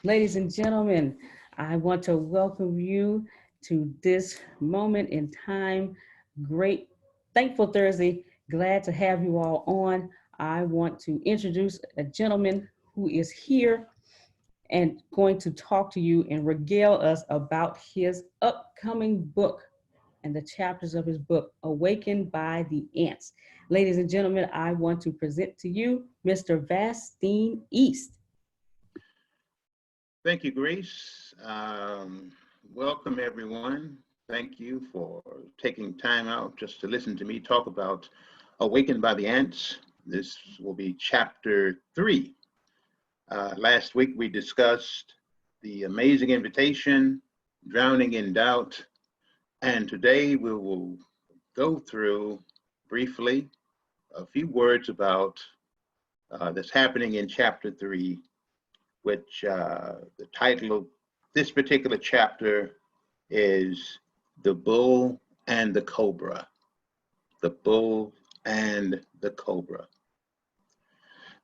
Ladies and gentlemen, I want to welcome you to this moment in time. Great, thankful Thursday. Glad to have you all on. I want to introduce a gentleman who is here and going to talk to you and regale us about his upcoming book and the chapters of his book, Awakened by the Ants. Ladies and gentlemen, I want to present to you Mr. Vastine East. Thank you, Grace. Welcome, everyone. Thank you for taking time out just to listen to me talk about Awakened by the Ants. This will be chapter 3. Last week, we discussed the amazing invitation, drowning in doubt, and today we will go through briefly a few words about that's happening in chapter 3, which the title of this particular chapter is The Bull and the Cobra. The Bull and the Cobra.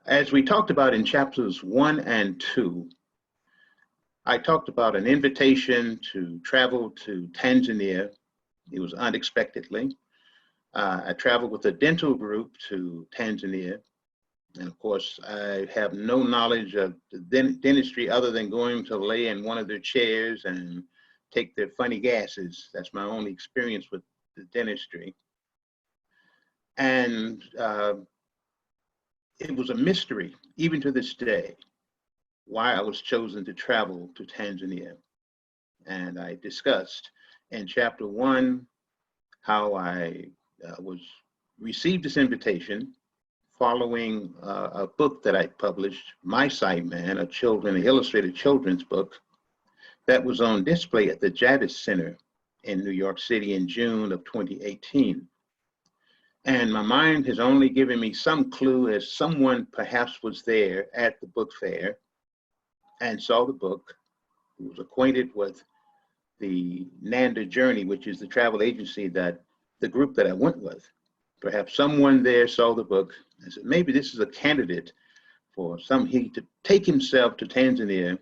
As we talked about in chapters 1 and 2, I talked about an invitation to travel to Tanzania. It was unexpectedly. I traveled with a dental group to Tanzania. And of course, I have no knowledge of the dentistry other than going to lay in one of their chairs and take their funny gases. That's my only experience with the dentistry. And it was a mystery, even to this day, why I was chosen to travel to Tanzania. And I discussed in chapter 1 how I received this invitation following a book that I published, My Sight Man, an illustrated children's book that was on display at the Jadis Center in New York City in June of 2018. And my mind has only given me some clue as someone perhaps was there at the book fair and saw the book, who was acquainted with the Nanda Journey, which is the travel agency that the group that I went with. Perhaps someone there saw the book and said, maybe this is a candidate for he to take himself to Tanzania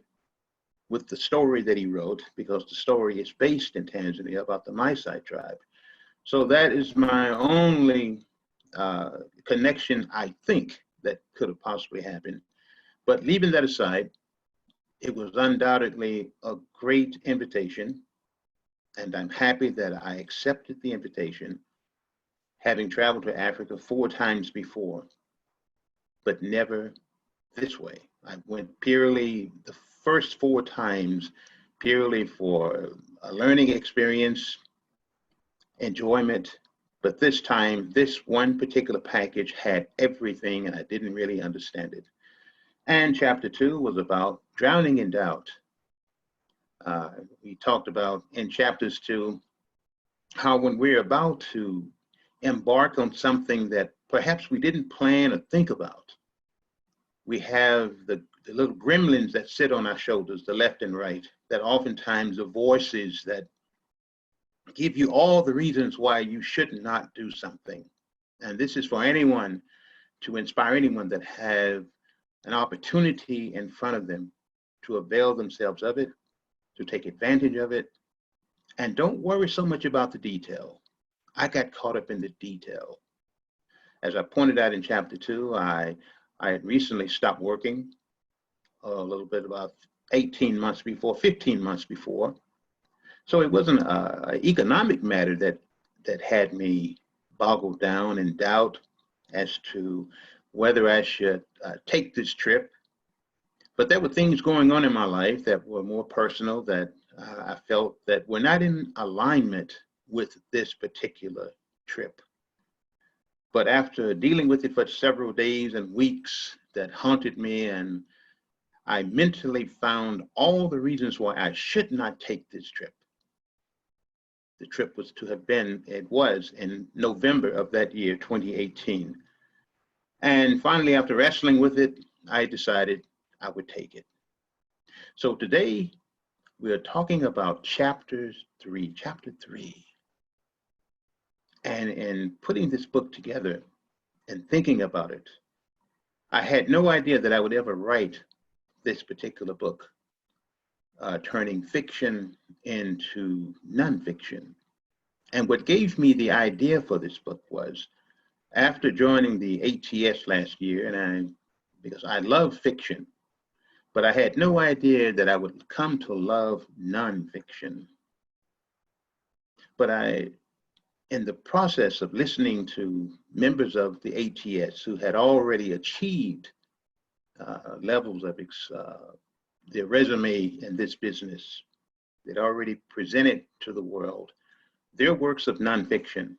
with the story that he wrote, because the story is based in Tanzania about the Maasai tribe. So that is my only connection, I think, that could have possibly happened. But leaving that aside, it was undoubtedly a great invitation, and I'm happy that I accepted the invitation, having traveled to Africa 4 times before, but never this way. I went purely, the first 4 times, purely for a learning experience, enjoyment, but this time, this one particular package had everything and I didn't really understand it. And chapter 2 was about drowning in doubt. We talked about in chapters 2, how when we're about to embark on something that perhaps we didn't plan or think about, we have the little gremlins that sit on our shoulders, the left and right, that oftentimes are voices that give you all the reasons why you should not do something. And this is for anyone, to inspire anyone that have an opportunity in front of them to avail themselves of it, to take advantage of it. And don't worry so much about the detail. I got caught up in the detail. As I pointed out in chapter 2, I had recently stopped working a little bit, about 15 months before. So it wasn't an economic matter that had me boggled down in doubt as to whether I should take this trip. But there were things going on in my life that were more personal, that I felt that were not in alignment with this particular trip. But after dealing with it for several days and weeks, that haunted me, and I mentally found all the reasons why I should not take this trip. The trip was to have been, it was in November of that year, 2018. And finally, after wrestling with it, I decided I would take it. So today, we are talking about chapter 3. And in putting this book together and thinking about it, I had no idea that I would ever write this particular book. turning fiction into nonfiction. And what gave me the idea for this book was after joining the ATS last year, because I love fiction, but I had no idea that I would come to love nonfiction. But in the process of listening to members of the ATS who had already achieved levels of their resume in this business, they'd already presented to the world their works of nonfiction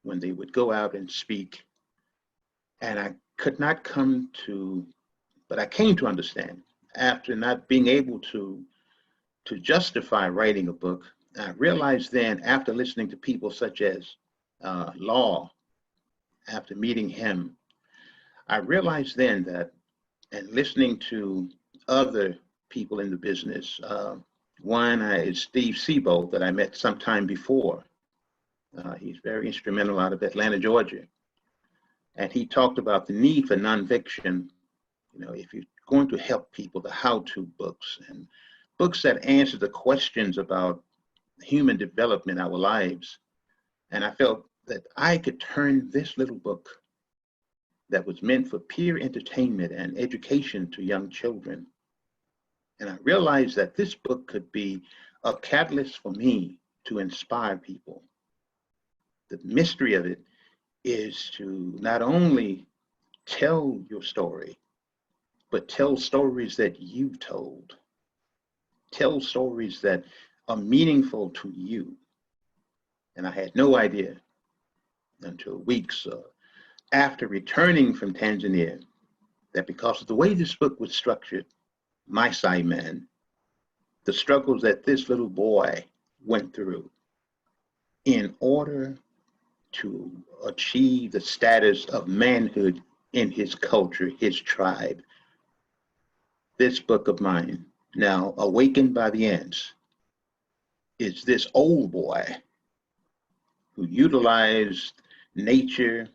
when they would go out and speak. And I could not come to, but I came to understand after not being able to justify writing a book. I realized then, after listening to people such as Law, after meeting him, I realized then that, and listening to other people in the business, one is Steve Sebo that I met sometime before. He's very instrumental out of Atlanta, Georgia. And he talked about the need for nonfiction. You know, if you're going to help people, the how-to books and books that answer the questions about human development, our lives. And I felt that I could turn this little book that was meant for peer entertainment and education to young children. And I realized that this book could be a catalyst for me to inspire people. The mystery of it is to not only tell your story, but tell stories that you've told. Tell stories that are meaningful to you. And I had no idea until weeks after returning from Tanzania that because of the way this book was structured, my side man, the struggles that this little boy went through in order to achieve the status of manhood in his culture, his tribe. This book of mine, now Awakened by the Ants, is this old boy who utilized nature,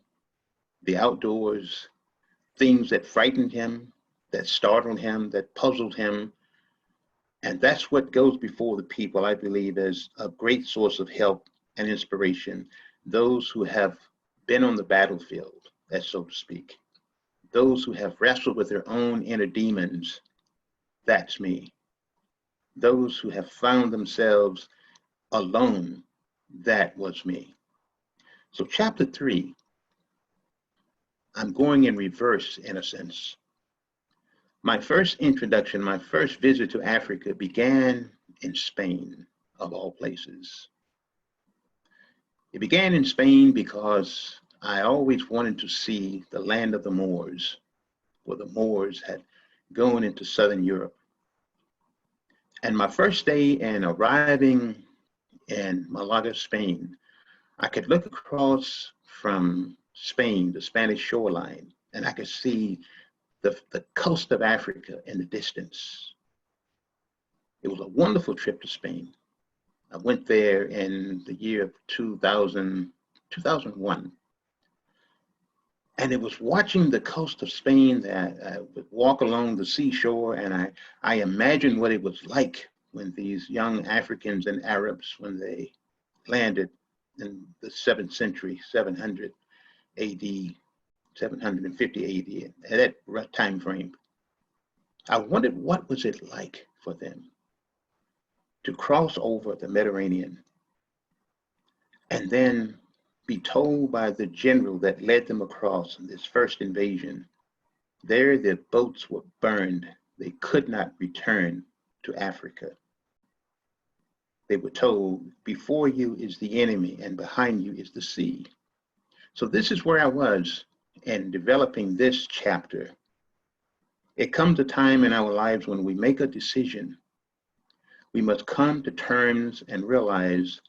the outdoors, things that frightened him, that startled him, that puzzled him. And that's what goes before the people, I believe, as a great source of help and inspiration. Those who have been on the battlefield, as so to speak. Those who have wrestled with their own inner demons, that's me. Those who have found themselves alone, that was me. So chapter 3, I'm going in reverse in a sense. My first introduction, my first visit to Africa began in Spain, of all places. It began in Spain because I always wanted to see the land of the Moors, where the Moors had gone into Southern Europe. And my first day in arriving in Malaga, Spain, I could look across from Spain, the Spanish shoreline, and I could see the coast of Africa in the distance. It was a wonderful trip to Spain. I went there in the year of 2001. And it was watching the coast of Spain that I would walk along the seashore, and I imagined what it was like when these young Africans and Arabs, when they landed in the 7th century, 700 AD, 750 AD, at that time frame. I wondered what was it like for them to cross over the Mediterranean and then be told by the general that led them across in this first invasion, there their boats were burned. They could not return to Africa. They were told, before you is the enemy and behind you is the sea. So this is where I was in developing this chapter. It comes a time in our lives when we make a decision. We must come to terms and realize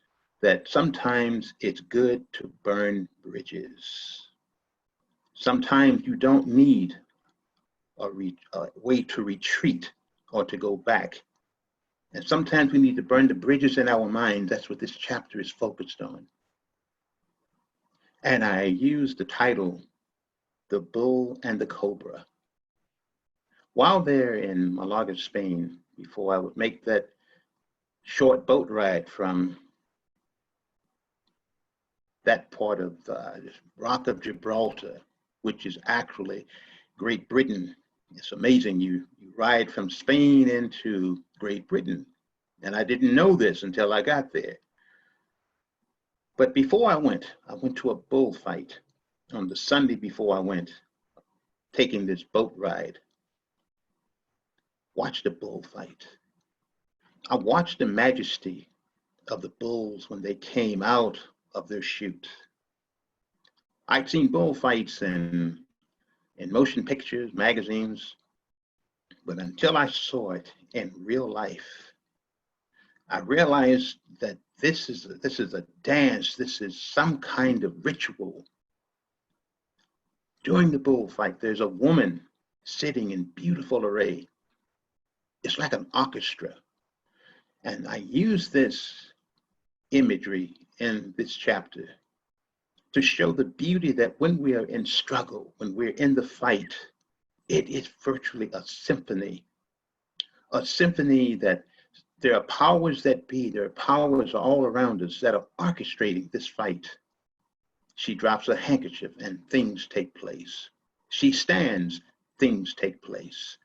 that sometimes it's good to burn bridges. Sometimes you don't need a way to retreat or to go back. And sometimes we need to burn the bridges in our mind. That's what this chapter is focused on. And I use the title, The Bull and the Cobra. While there in Malaga, Spain, before I would make that short boat ride from that part of the Rock of Gibraltar, which is actually Great Britain. It's amazing. You ride from Spain into Great Britain. And I didn't know this until I got there. But before I went to a bullfight on the Sunday before I went, taking this boat ride. Watched the bullfight. I watched the majesty of the bulls when they came out of their chute. I'd seen bullfights in motion pictures, magazines, but until I saw it in real life, I realized that this is a dance, this is some kind of ritual. During the bullfight, there's a woman sitting in beautiful array. It's like an orchestra. And I use this imagery in this chapter to show the beauty that when we are in struggle, when we're in the fight, it is virtually a symphony that there are powers that be, there are powers all around us that are orchestrating this fight. She drops a handkerchief and things take place. She stands, things take place.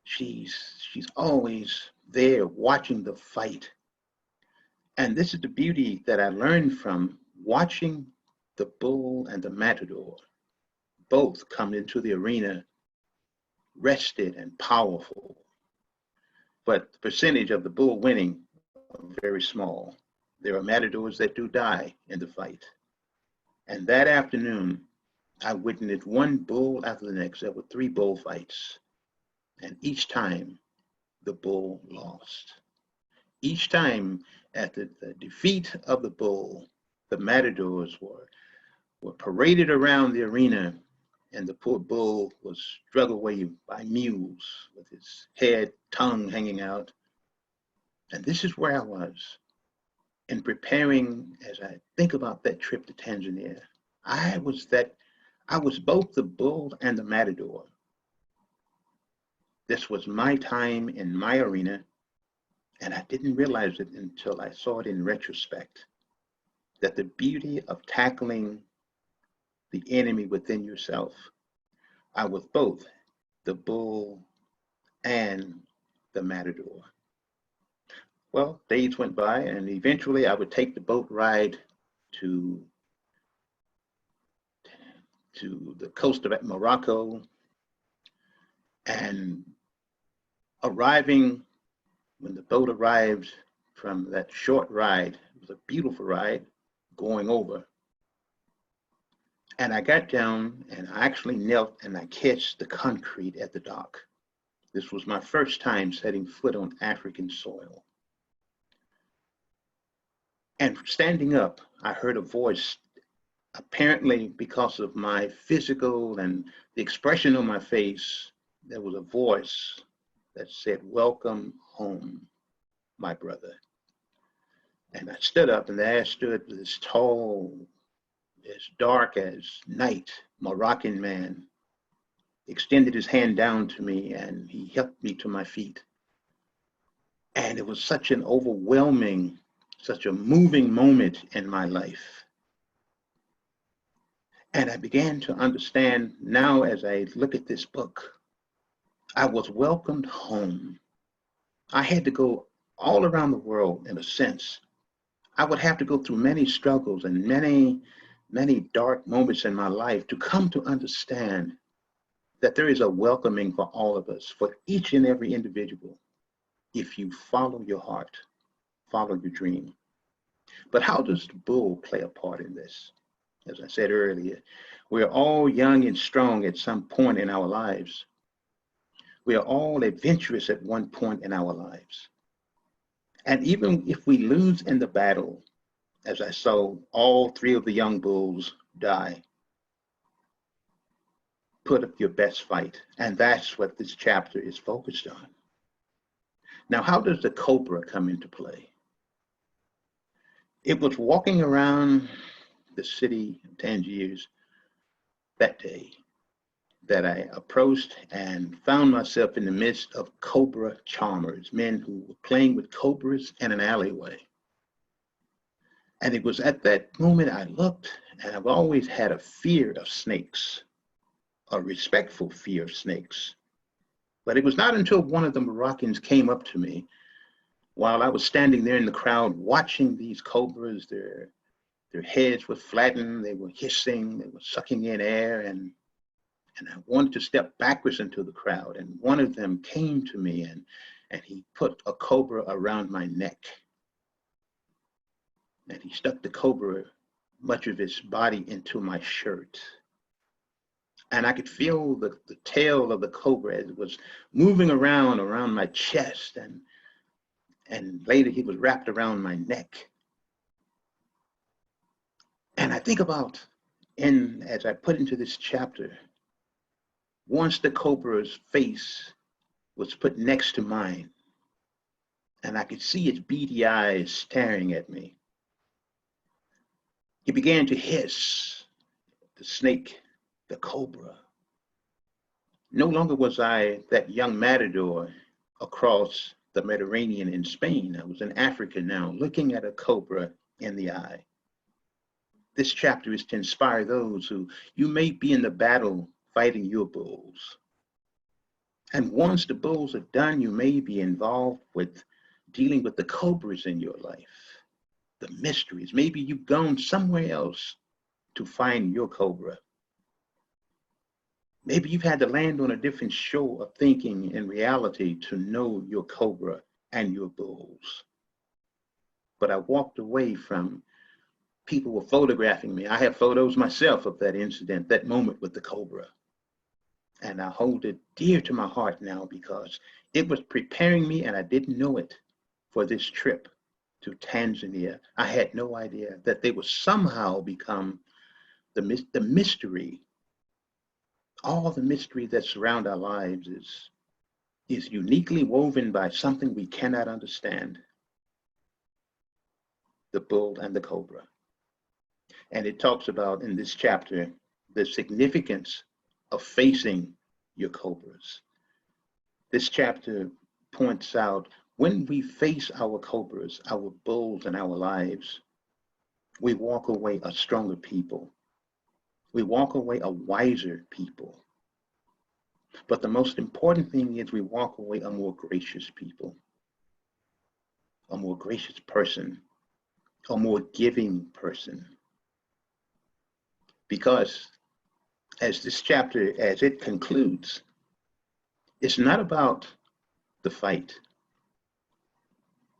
She's always there watching the fight. And this is the beauty that I learned from watching the bull and the matador both come into the arena rested and powerful. But the percentage of the bull winning are very small. There are matadors that do die in the fight. And that afternoon, I witnessed one bull after the next. There were 3 bullfights. And each time, the bull lost. Each time, at the defeat of the bull, the matadors were paraded around the arena, and the poor bull was dragged away by mules with his head, tongue hanging out. And this is where I was in preparing, as I think about that trip to Tanzania. I was both the bull and the matador. This was my time in my arena, and I didn't realize it until I saw it in retrospect, that the beauty of tackling the enemy within yourself. I was both the bull and the matador. Well, days went by, and eventually I would take the boat ride to the coast of Morocco, and when the boat arrived from that short ride, it was a beautiful ride going over. And I got down and I actually knelt and I kissed the concrete at the dock. This was my first time setting foot on African soil. And standing up, I heard a voice, apparently because of my physical and the expression on my face, there was a voice that said, "Welcome home, my brother." And I stood up, and there stood this tall, as dark as night, Moroccan man, extended his hand down to me, and he helped me to my feet. And it was such an overwhelming, such a moving moment in my life. And I began to understand now as I look at this book, I was welcomed home. I had to go all around the world in a sense. I would have to go through many struggles and many dark moments in my life to come to understand that there is a welcoming for all of us, for each and every individual, if you follow your heart, follow your dream. But how does the bull play a part in this? As I said earlier, we're all young and strong at some point in our lives. We are all adventurous at one point in our lives. And even if we lose in the battle, as I saw all 3 of the young bulls die, put up your best fight. And that's what this chapter is focused on. Now, how does the cobra come into play? It was walking around the city of Tangiers that day. that I approached and found myself in the midst of cobra charmers, men who were playing with cobras in an alleyway. And it was at that moment I looked, and I've always had a fear of snakes, a respectful fear of snakes. But it was not until one of the Moroccans came up to me while I was standing there in the crowd watching these cobras. Their heads were flattened, they were hissing, they were sucking in air, and I wanted to step backwards into the crowd. And one of them came to me and he put a cobra around my neck. And he stuck the cobra, much of his body, into my shirt. And I could feel the tail of the cobra as it was moving around my chest. And later he was wrapped around my neck. And I think about, as I put into this chapter, once the cobra's face was put next to mine, and I could see its beady eyes staring at me, he began to hiss, the snake, the cobra. No longer was I that young matador across the Mediterranean in Spain. I was in Africa now, looking at a cobra in the eye. This chapter is to inspire those who, you may be in the battle fighting your bulls. And once the bulls are done, you may be involved with dealing with the cobras in your life, the mysteries. Maybe you've gone somewhere else to find your cobra. Maybe you've had to land on a different shore of thinking and reality to know your cobra and your bulls. But I walked away from people were photographing me. I have photos myself of that incident, that moment with the cobra. And I hold it dear to my heart now because it was preparing me, and I didn't know it, for this trip to Tanzania. I had no idea that they would somehow become the mystery. All the mystery that surround our lives is uniquely woven by something we cannot understand. The bull and the cobra. And it talks about in this chapter the significance of facing your cobras. This chapter points out when we face our cobras, our bulls in our lives, we walk away a stronger people. We walk away a wiser people. But the most important thing is we walk away a more gracious people, a more gracious person, a more giving person. Because as this chapter, as it concludes, it's not about the fight.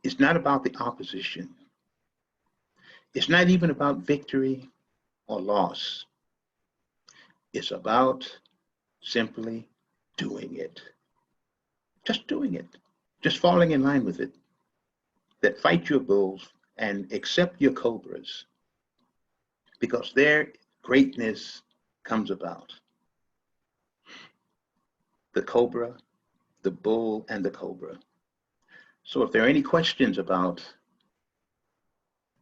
It's not about the opposition. It's not even about victory or loss. It's about simply doing it. Just doing it. Just falling in line with it. That fight your bulls and accept your cobras, because their greatness comes about. The cobra, the bull, and the cobra. So if there are any questions about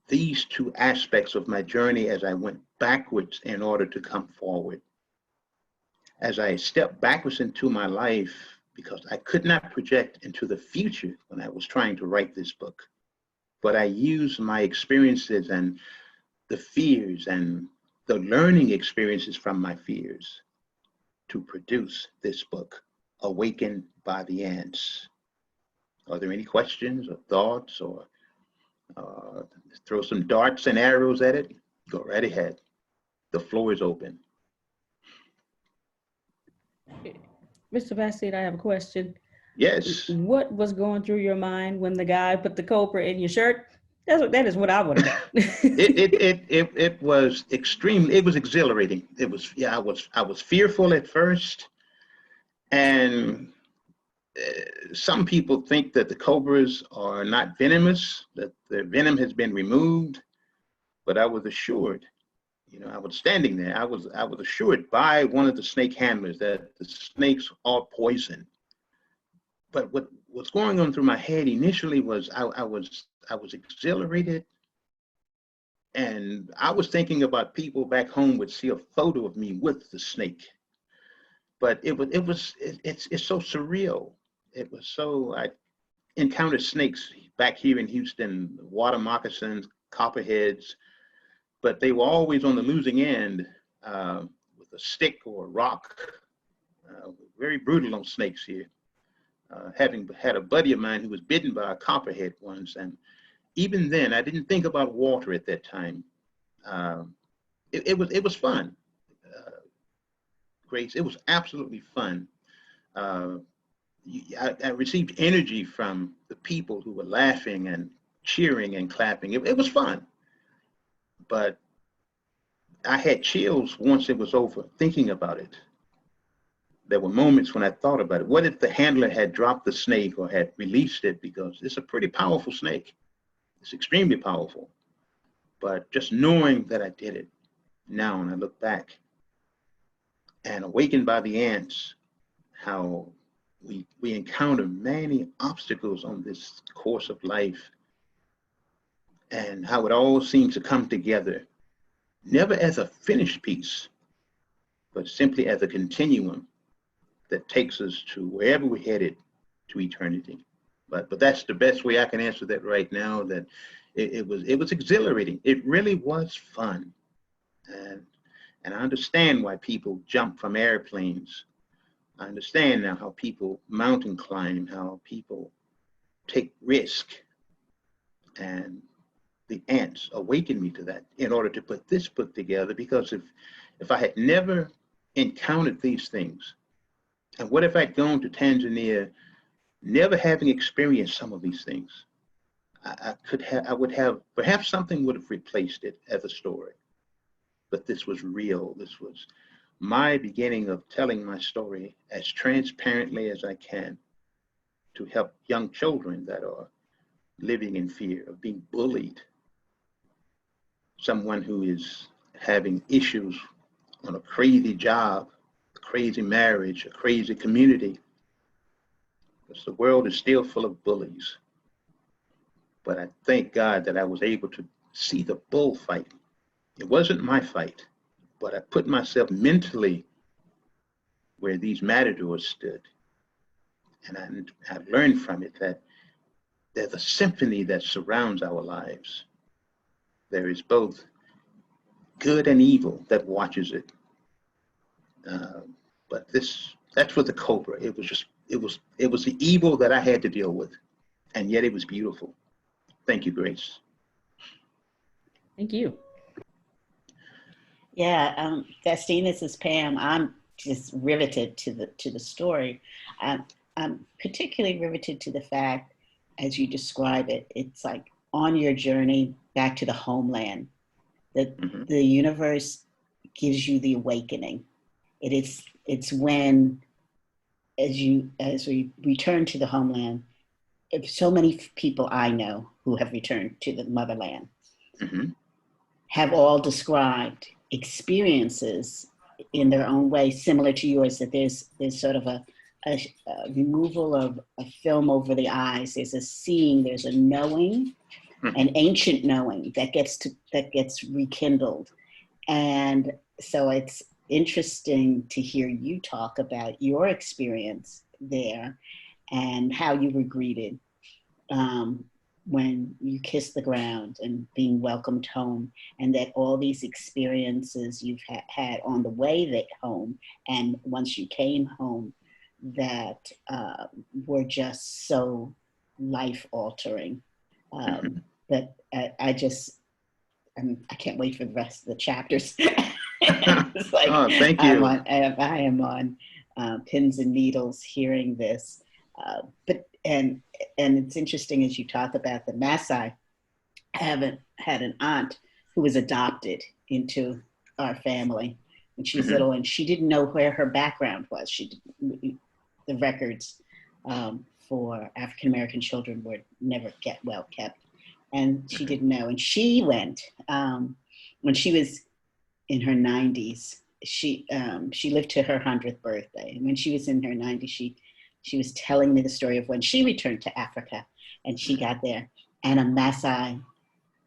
these two aspects of my journey as I went backwards in order to come forward, as I stepped backwards into my life, because I could not project into the future when I was trying to write this book, but I used my experiences and the fears and the learning experiences from my fears to produce this book, Awakened by the Ants. Are there any questions or thoughts, or throw some darts and arrows at it? Go right ahead. The floor is open. Mr. Bassett, I have a question. Yes. What was going through your mind when the guy put the cobra in your shirt? That is what I would have done. It was extremely, it was exhilarating. It was, yeah, I was fearful at first. And some people think that the cobras are not venomous, that their venom has been removed, but I was assured, I was standing there, I was assured by one of the snake handlers that the snakes are poison. But what was going on through my head initially was I was exhilarated, and I was thinking about people back home would see a photo of me with the snake. but it's so surreal. It was so, I encountered snakes back here in Houston, water moccasins, copperheads, but they were always on the losing end with a stick or a rock. Very brutal on snakes here. Having had a buddy of mine who was bitten by a copperhead once, and even then, I didn't think about water at that time. It was fun, Grace. It was absolutely fun. Uh, I received energy from the people who were laughing and cheering and clapping. It was fun, but I had chills once it was over thinking about it. There were moments when I thought about it. What if the handler had dropped the snake or had released it? Because it's a pretty powerful snake. It's extremely powerful. But just knowing that I did it now, and I look back and awakened by the ants, how we encounter many obstacles on this course of life, and how it all seems to come together, never as a finished piece, but simply as a continuum that takes us to wherever we're headed, to eternity. But that's the best way I can answer that right now. That it was exhilarating. It really was fun, and I understand why people jump from airplanes. I understand now how people mountain climb, how people take risk, and the ants awakened me to that in order to put this book together. Because if I had never encountered these things, and what if I'd gone to Tanzania never having experienced some of these things, I would have, perhaps something would have replaced it as a story. But this was real. This was my beginning of telling my story as transparently as I can to help young children that are living in fear of being bullied, someone who is having issues on a crazy job, a crazy marriage, a crazy community. Because the world is still full of bullies. But I thank God that I was able to see the bullfight. It wasn't my fight, but I put myself mentally where these matadors stood. And I learned from it that there's a symphony that surrounds our lives. There is both good and evil that watches it. But that's what the cobra. It was the evil that I had to deal with, and yet it was beautiful. Thank you, Grace. Thank you. Yeah, Destine, this is Pam. I'm just riveted to the story. I'm particularly riveted to the fact, as you describe it, it's like on your journey back to the homeland, that the universe gives you the awakening. It's when, as we return to the homeland, so many people I know who have returned to the motherland have all described experiences in their own way similar to yours, that there's sort of a removal of a film over the eyes. There's a seeing, there's a knowing, an ancient knowing that gets rekindled. And so it's interesting to hear you talk about your experience there and how you were greeted when you kissed the ground and being welcomed home, and that all these experiences you've had on the way home and once you came home that were just so life altering. But I can't wait for the rest of the chapters. It's like, oh, thank you. I am on pins and needles hearing this. And it's interesting as you talk about the Maasai. I haven't had an aunt who was adopted into our family when she was little, and she didn't know where her background was. The records for African American children were never well kept, and she didn't know. And she went when she was in her 90s. She lived to her 100th birthday, and when she was in her 90s, she was telling me the story of when she returned to Africa, and she got there, and a Maasai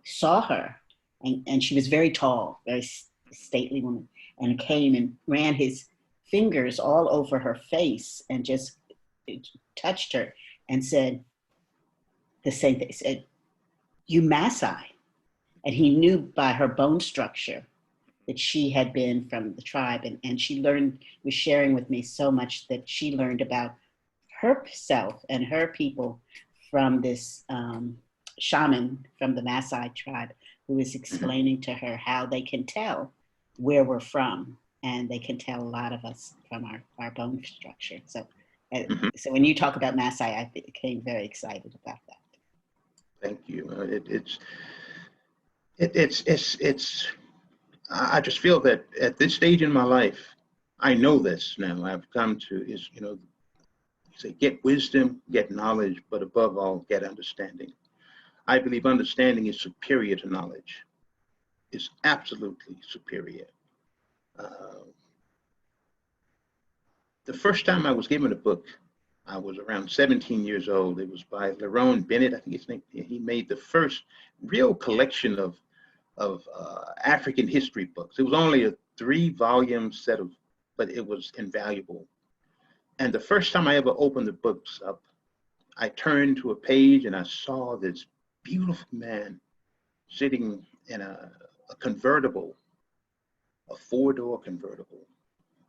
saw her, and she was very tall, very stately woman, and came and ran his fingers all over her face and just touched her and said the same thing. Said, "You Maasai." And he knew by her bone structure that she had been from the tribe. And she was sharing with me so much that she learned about herself and her people from this shaman from the Maasai tribe, who was explaining to her how they can tell where we're from. And they can tell a lot of us from our bone structure. So when you talk about Maasai, I became very excited about that. Thank you. It's I just feel that at this stage in my life, I know this now. I've come to you say, get wisdom, get knowledge, but above all, get understanding. I believe understanding is superior to knowledge. It's absolutely superior. The first time I was given a book, I was around 17 years old. It was by Lerone Bennett, I think his name. He made the first real collection of African history books. It was only a 3-volume set of, but it was invaluable. And the first time I ever opened the books up, I turned to a page and I saw this beautiful man sitting in a convertible, a 4-door convertible.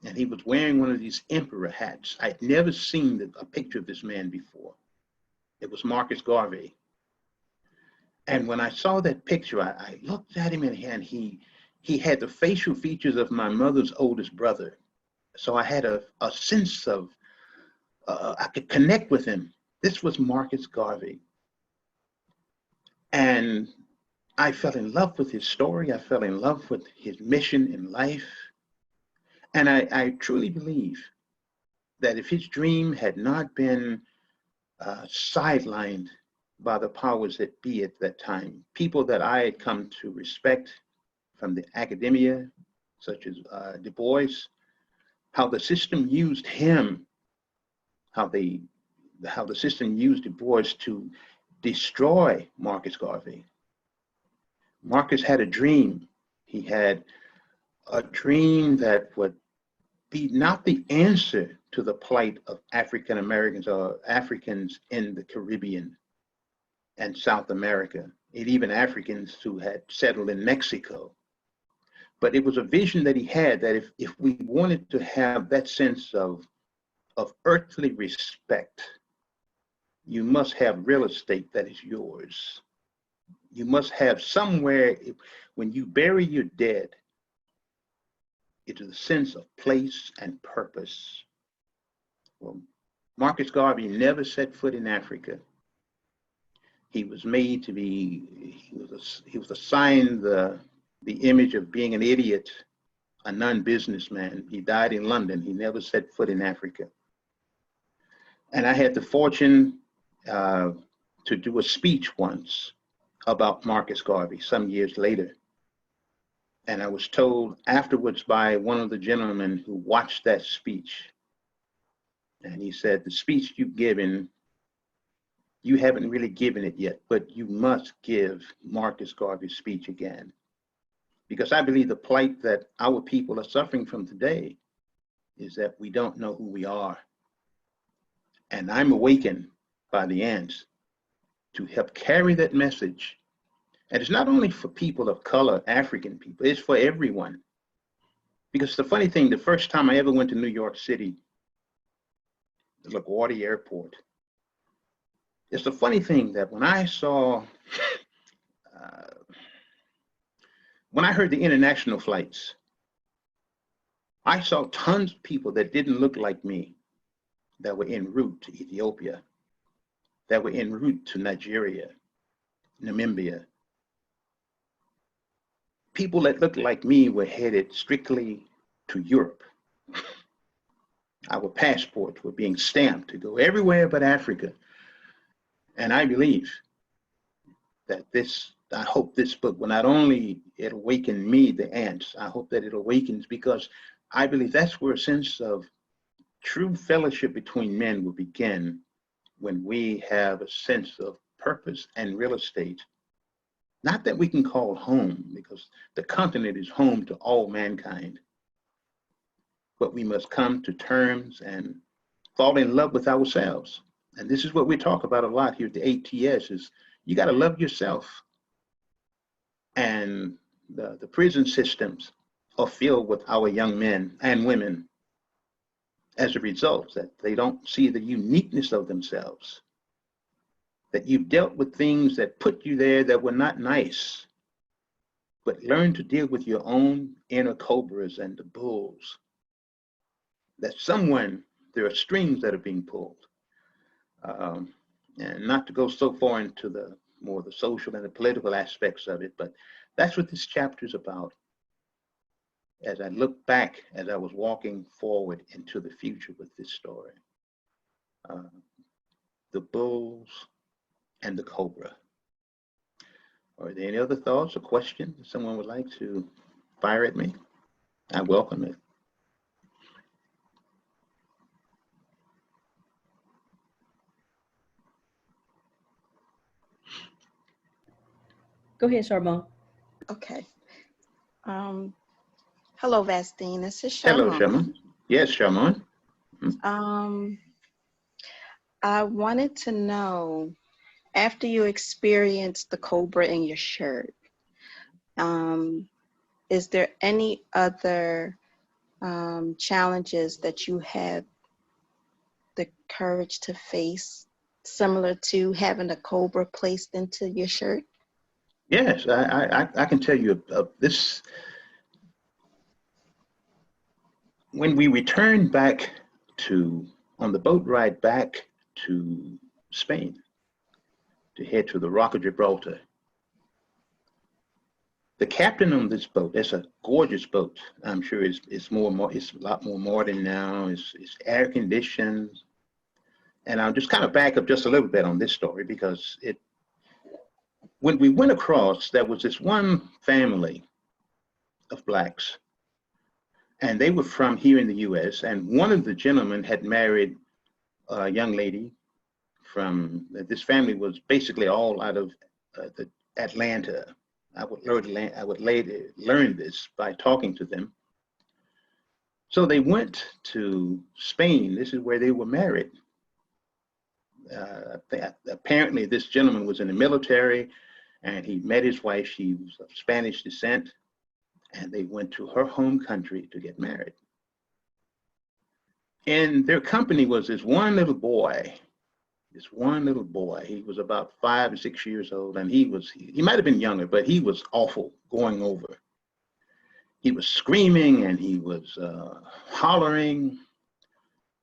And he was wearing one of these emperor hats. I'd never seen a picture of this man before. It was Marcus Garvey. And when I saw that picture, I looked at him and he had the facial features of my mother's oldest brother. So I had a sense of, I could connect with him. This was Marcus Garvey. And I fell in love with his story. I fell in love with his mission in life. And I truly believe that if his dream had not been sidelined by the powers that be at that time, people that I had come to respect from the academia, such as Du Bois, how the system used him, how the system used Du Bois to destroy Marcus Garvey. Marcus had a dream. He had a dream that would be not the answer to the plight of African Americans or Africans in the Caribbean and South America, and even Africans who had settled in Mexico. But it was a vision that he had that if we wanted to have that sense of earthly respect, you must have real estate that is yours. You must have somewhere, when you bury your dead, it is a sense of place and purpose. Well, Marcus Garvey never set foot in Africa. He was made to be, he was assigned the image of being an idiot, a non-businessman. He died in London. He never set foot in Africa. And I had the fortune to do a speech once about Marcus Garvey some years later. And I was told afterwards by one of the gentlemen who watched that speech, and he said, the speech you've given, you haven't really given it yet, but you must give Marcus Garvey's speech again. Because I believe the plight that our people are suffering from today is that we don't know who we are. And I'm awakened by the ants to help carry that message. And it's not only for people of color, African people, it's for everyone. Because the funny thing, the first time I ever went to New York City, the LaGuardia Airport, it's the funny thing that when I saw, when I heard the international flights, I saw tons of people that didn't look like me that were en route to Ethiopia, that were en route to Nigeria, Namibia. People that looked like me were headed strictly to Europe. Our passports were being stamped to go everywhere but Africa. And I believe that I hope this book will not only it awaken me, the ants, I hope that it awakens, because I believe that's where a sense of true fellowship between men will begin, when we have a sense of purpose and real estate. Not that we can call home, because the continent is home to all mankind. but we must come to terms and fall in love with ourselves. And this is what we talk about a lot here at the ATS is you got to love yourself. And the prison systems are filled with our young men and women as a result that they don't see the uniqueness of themselves, that you've dealt with things that put you there that were not nice, but learn to deal with your own inner cobras and the bulls. That there are strings that are being pulled. And not to go so far into the social and the political aspects of it, but that's what this chapter is about. As I look back, as I was walking forward into the future with this story, the bulls and the cobra. Are there any other thoughts or questions someone would like to fire at me? I welcome it. Go ahead, Charbon. Okay. Hello, Vastine. This is Hello, Sharmon. Sharmon. Yes, Sharmon. I wanted to know, after you experienced the cobra in your shirt, is there any other challenges that you had the courage to face, similar to having a cobra placed into your shirt? Yes, I can tell you this. When we returned back on the boat ride back to Spain to head to the Rock of Gibraltar, the captain on this boat, it's a gorgeous boat. I'm sure it's a lot more modern now. It's air conditioned. And I'll just kind of back up just a little bit on this story because when we went across, there was this one family of Blacks, and they were from here in the US, and one of the gentlemen had married a young lady from, this family was basically all out of Atlanta. I would later learn this by talking to them. So they went to Spain. This is where they were married. Apparently this gentleman was in the military and he met his wife. She was of Spanish descent, and they went to her home country to get married. In their company was this one little boy. He was about 5 or 6 years old, and he might have been younger, but he was awful going over. He was screaming and he was hollering,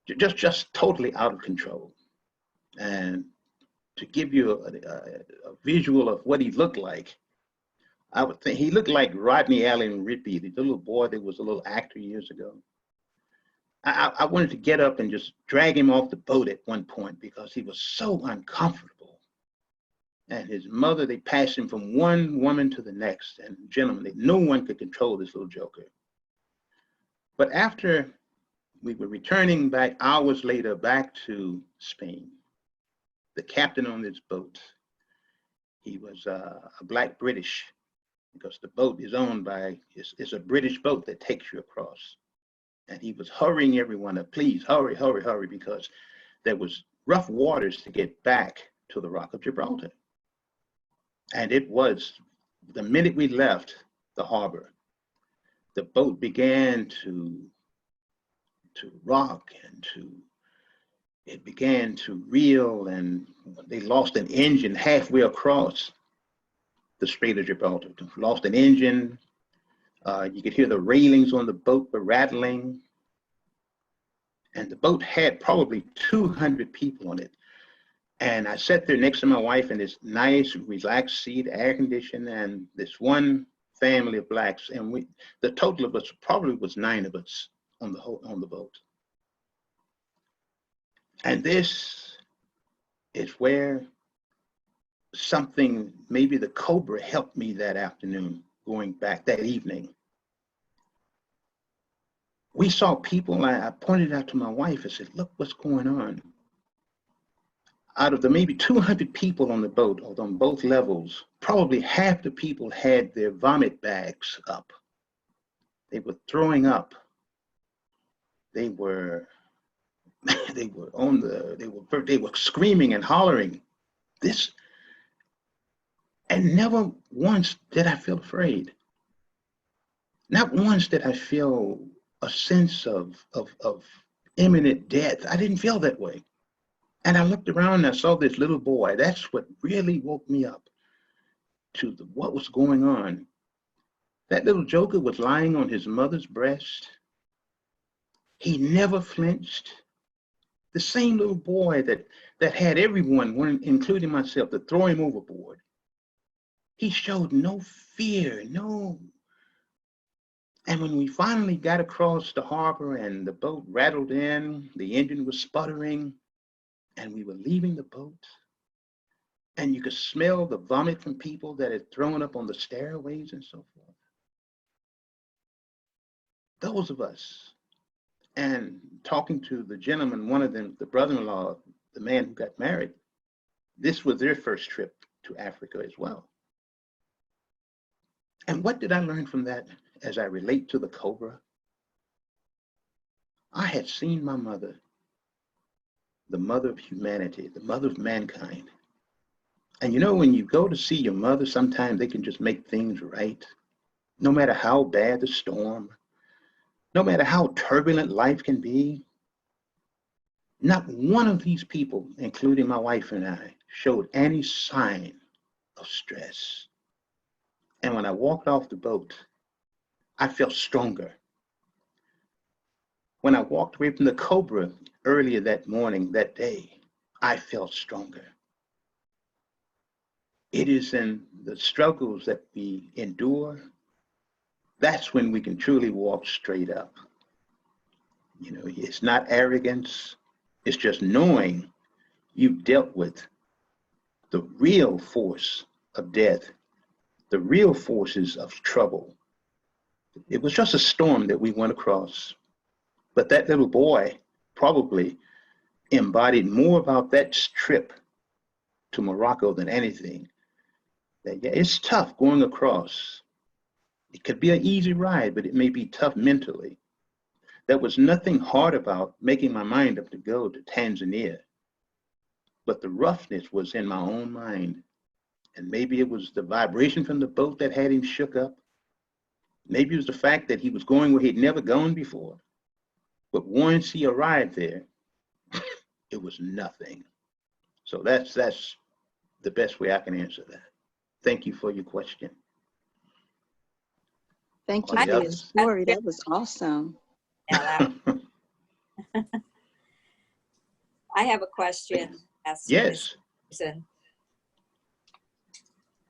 just totally out of control. And to give you a visual of what he looked like, I would think he looked like Rodney Allen Rippey, the little boy that was a little actor years ago. I wanted to get up and just drag him off the boat at one point because he was so uncomfortable. And his mother, they passed him from one woman to the next, and gentlemen, no one could control this little joker. But after we were returning back hours later back to Spain, the captain on this boat, he was a Black British, because the boat is owned by, it's a British boat that takes you across. And he was hurrying everyone up, please hurry, hurry, hurry, because there was rough waters to get back to the Rock of Gibraltar. And it was, the minute we left the harbor, the boat began to rock and it began to reel, and they lost an engine halfway across the Strait of Gibraltar. Lost an engine. You could hear the railings on the boat were rattling. And the boat had probably 200 people on it. And I sat there next to my wife in this nice, relaxed seat, air conditioned, and this one family of Blacks. And the total of us probably was 9 of us on the boat. And this is where something, maybe the cobra helped me that afternoon, going back that evening. We saw people, I pointed out to my wife, I said, look what's going on. Out of the maybe 200 people on the boat, on both levels, probably half the people had their vomit bags up. They were throwing up. they were they were screaming and hollering this, and never once did I feel afraid. Not once did I feel a sense of imminent death. I didn't feel that way. And I looked around and I saw this little boy. That's what really woke me up to what was going on. That little joker was lying on his mother's breast. He never flinched. The same little boy that had everyone, including myself, to throw him overboard. He showed no fear, no. And when we finally got across the harbor and the boat rattled in, the engine was sputtering, and we were leaving the boat, and you could smell the vomit from people that had thrown up on the stairways and so forth. Those of us, and talking to the gentleman, one of them, the brother-in-law, the man who got married, this was their first trip to Africa as well. And what did I learn from that as I relate to the cobra? I had seen my mother, the mother of humanity, the mother of mankind. And you know, when you go to see your mother, sometimes they can just make things right. No matter how bad the storm, no matter how turbulent life can be, not one of these people, including my wife and I, showed any sign of stress. And when I walked off the boat, I felt stronger. When I walked away from the cobra earlier that morning, that day, I felt stronger. It is in the struggles that we endure, that's when we can truly walk straight up. You know, it's not arrogance, it's just knowing you've dealt with the real force of death, the real forces of trouble. It was just a storm that we went across. But that little boy probably embodied more about that trip to Morocco than anything. That, yeah, it's tough going across. It could be an easy ride, but it may be tough mentally. There was nothing hard about making my mind up to go to Tanzania. But the roughness was in my own mind. And maybe it was the vibration from the boat that had him shook up. Maybe it was the fact that he was going where he'd never gone before. But once he arrived there, it was nothing. So that's the best way I can answer that. Thank you for your question. Thank you Are for the your story. That was awesome. Yeah, I have a question. Yes. Susan.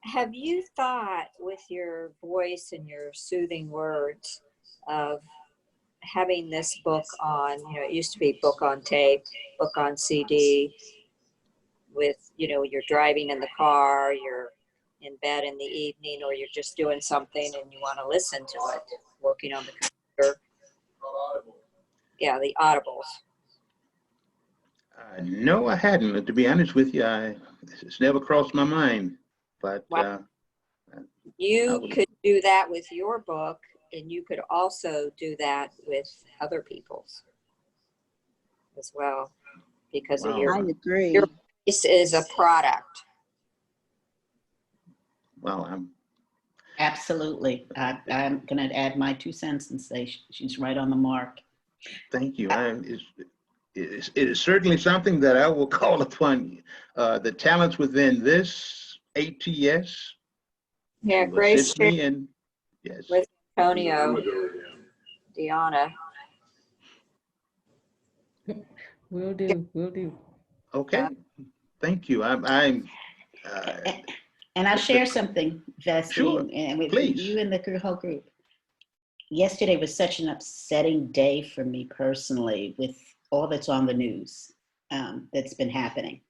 Have you thought with your voice and your soothing words of having this book on, you know, it used to be book on tape, book on CD, with, you know, you're driving in the car, you're in bed in the evening, or you're just doing something and you want to listen to it, working on the computer. Yeah, the audibles. No, I hadn't. To be honest with you, it's never crossed my mind. But you could do that with your book, and you could also do that with other people's as well, because of I agree. your voice is a product. Well, I'm Absolutely. I'm going to add my 2 cents and say she's right on the mark. thank you. It is certainly something that I will call upon the talents within this ATS Yeah, to Grace assist me in, yes. with Antonio, Deanna. Will do, will do. Okay, thank you. And I'll share something, Vestine, Sure, and with please. you and the whole group. Yesterday was such an upsetting day for me personally with all that's on the news that's been happening.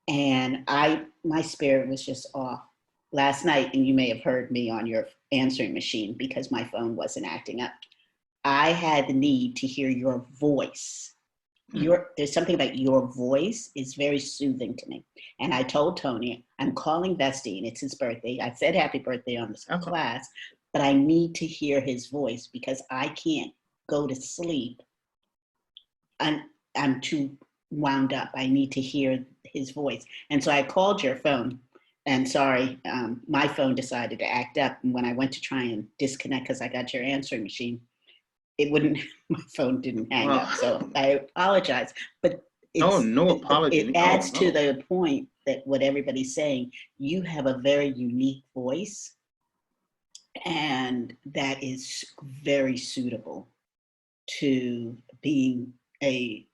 And my spirit was just off last night, and you may have heard me on your answering machine because my phone wasn't acting up. I had the need to hear your voice. There's something about your voice is very soothing to me. And I told Tony, I'm calling Vestine, it's his birthday. I said happy birthday on this class, but I need to hear his voice because I can't go to sleep I'm too wound up. I need to hear his voice. And so I called your phone, and sorry, my phone decided to act up. And when I went to try and disconnect, because I got your answering machine, it wouldn't, my phone didn't hang up. So I apologize. But Oh, it's, no apology. it Oh, adds to no. the point that what everybody's saying, you have a very unique voice, and that is very suitable to being a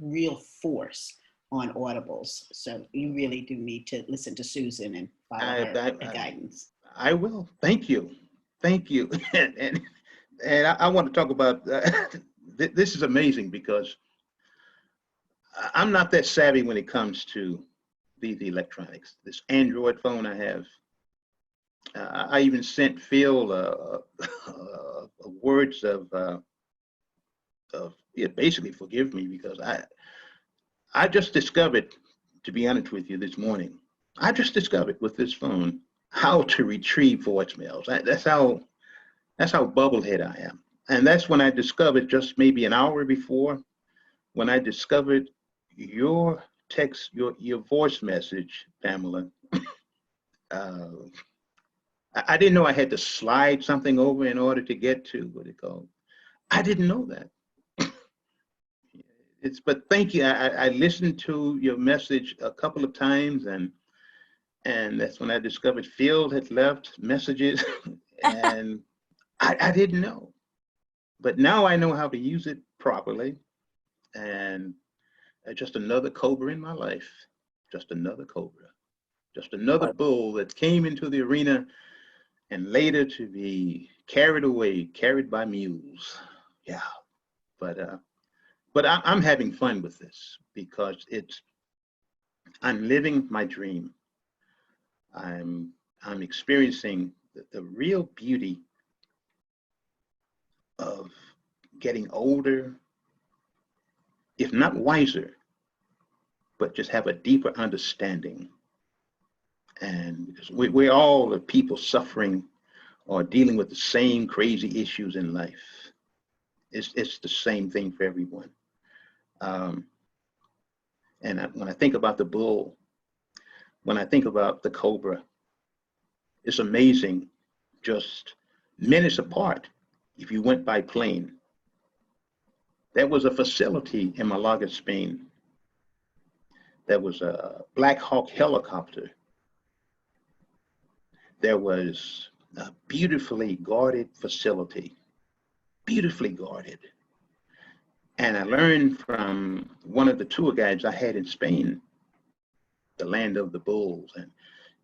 real force on audibles. So you really do need to listen to Susan and follow her guidance. I will. Thank you. Thank you. And I want to talk about, this is amazing because I'm not that savvy when it comes to the electronics. This Android phone I have, I even sent Phil words of yeah, basically forgive me, because I just discovered, to be honest with you, this morning, I just discovered with this phone how to retrieve voicemails. That's how bubblehead I am. And that's when I discovered, just maybe an hour before, when I discovered your text, your voice message, Pamela. I didn't know I had to slide something over in order to get to what it called. I didn't know that. But thank you. I listened to your message a couple of times, and that's when I discovered Phil had left messages, and I didn't know. But now I know how to use it properly, and just another cobra in my life, just another cobra, just another bull that came into the arena and later to be carried away, carried by mules. Yeah, but I'm having fun with this because I'm living my dream. I'm experiencing the real beauty of getting older, if not wiser, but just have a deeper understanding. And we're all the people suffering or dealing with the same crazy issues in life. It's the same thing for everyone. And when I think about the bull, when I think about the cobra, it's amazing, just minutes apart, if you went by plane. There was a facility in Malaga, Spain. There was a Black Hawk helicopter. There was a beautifully guarded facility, beautifully guarded. And I learned from one of the tour guides I had in Spain, the land of the bulls. And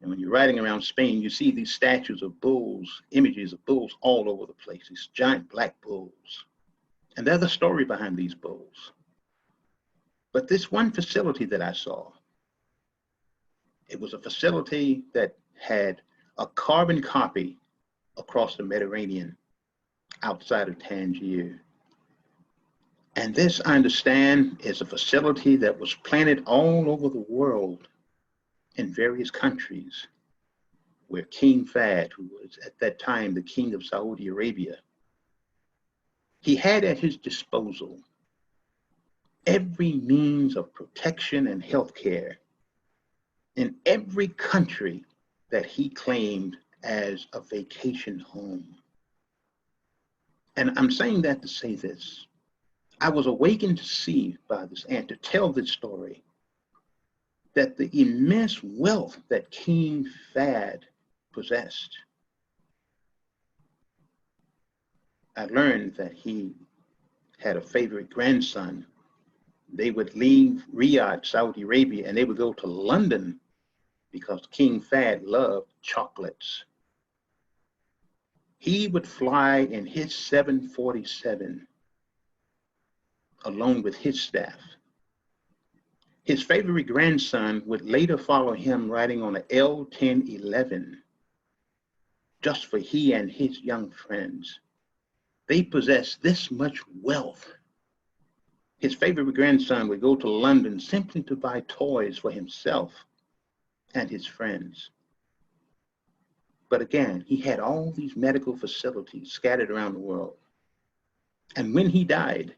when you're riding around Spain, you see these statues of bulls, images of bulls all over the place, these giant black bulls. And there's a story behind these bulls. But this one facility that I saw, it was a facility that had a carbon copy across the Mediterranean outside of Tangier. And this, I understand, is a facility that was planted all over the world in various countries, where King Fahd, who was at that time the king of Saudi Arabia, he had at his disposal every means of protection and health care in every country that he claimed as a vacation home. And I'm saying that to say this. I was awakened to see by this and to tell this story, that the immense wealth that King Fahd possessed, I learned that he had a favorite grandson. They would leave Riyadh, Saudi Arabia, and they would go to London because King Fahd loved chocolates. He would fly in his 747 along with his staff. His favorite grandson would later follow him riding on an L1011, just for he and his young friends. They possessed this much wealth. His favorite grandson would go to London simply to buy toys for himself and his friends. But again, he had all these medical facilities scattered around the world. And when he died,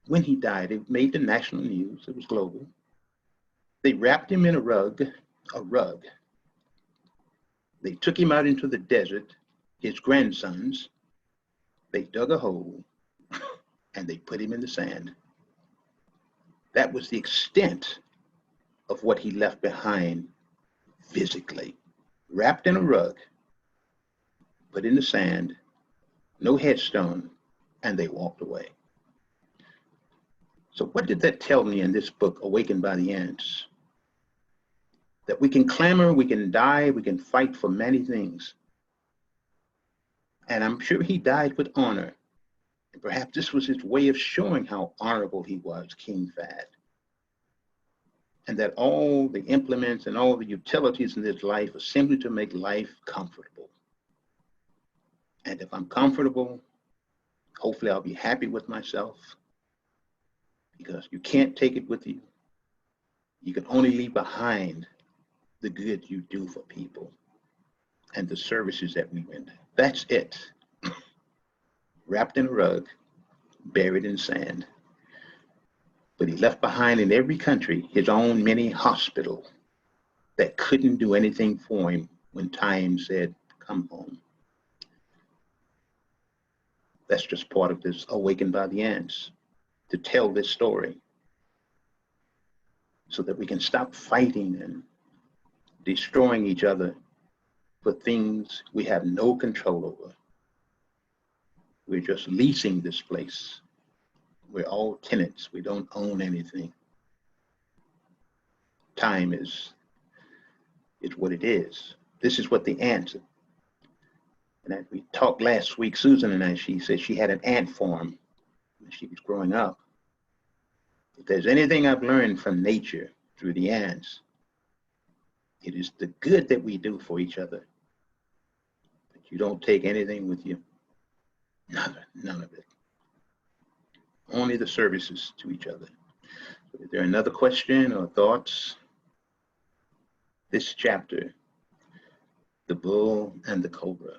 when he died, it made the national news. It was global. They wrapped him in a rug. They took him out into the desert, his grandsons. They dug a hole and they put him in the sand. That was the extent of what he left behind physically. Wrapped in a rug, put in the sand, no headstone, and they walked away. So what did that tell me in this book, Awakened by the Ants? That we can clamor, we can die, we can fight for many things. And I'm sure he died with honor. And perhaps this was his way of showing how honorable he was, King Fahd. And that all the implements and all the utilities in this life are simply to make life comfortable. And if I'm comfortable, hopefully I'll be happy with myself, because you can't take it with you. You can only leave behind the good you do for people and the services that we render. That's it. Wrapped in a rug, buried in sand. But he left behind in every country his own mini hospital that couldn't do anything for him when time said, come home. That's just part of this Awakened by the Ants, to tell this story so that we can stop fighting and destroying each other for things we have no control over. We're just leasing this place. We're all tenants. We don't own anything. Time is what it is. This is what the ants. And we talked last week, Susan and I, she said she had an ant farm when she was growing up. If there's anything I've learned from nature through the ants, it is the good that we do for each other. That you don't take anything with you. None of it. Only the services to each other. Is there another question or thoughts? This chapter, the bull and the cobra.